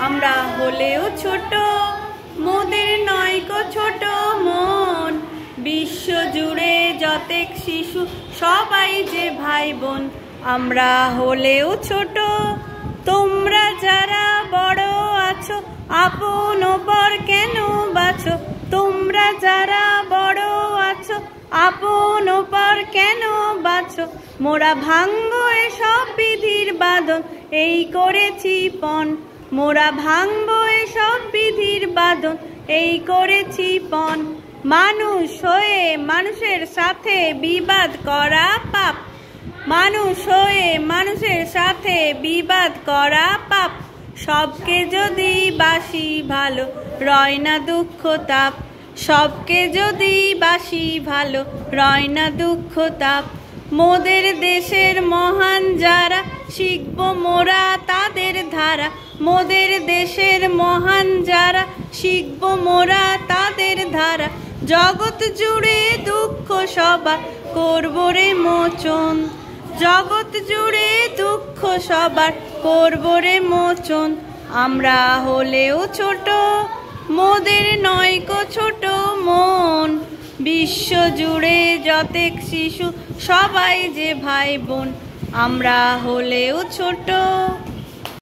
আমরা হলেও ছোট, মোদের নয়কো ছোট মন। বিশ্ব জুড়ে যতেক শিশু সবাই যে ভাই বোন। আমরা হলেও ছোট, তোমরা যারা বড় আছো আপন পর কেন বাছো? তোমরা যারা বড় আছো আপন পর কেন বাছো? মোরা ভাঙ্গো এসব বিধির বাঁধন, এই করেছি পণ। মোরা ভাঙ্গো এসব বিধির বাঁধন, এই করেছি পণ। মানুষ হয়ে মানুষের সাথে বিবাদ করা পাপ। মানুষ হয়ে মানুষের সাথে বিবাদ করা পাপ। সবকে যদি বাসি ভালো রয় না দুঃখ তাপ। সবকে যদি বাসি ভালো রয় না দুঃখ তাপ। মোদের দেশের মহান যারা শিখব মোরা তাদের ধারা। মোদের দেশের মহান যারা শিখব মোরা তাদের ধারা। জগৎ জুড়ে দুঃখ সবার করব রে মোচন। জগৎ জুড়ে দুঃখ সবার করব রে মোচন। আমরা হলেও ছোট, মোদের নয়কো ছোট মন। বিশ্ব জুড়ে যতেক শিশু সবাই যে ভাই বোন। আমরা হলেও ছোট।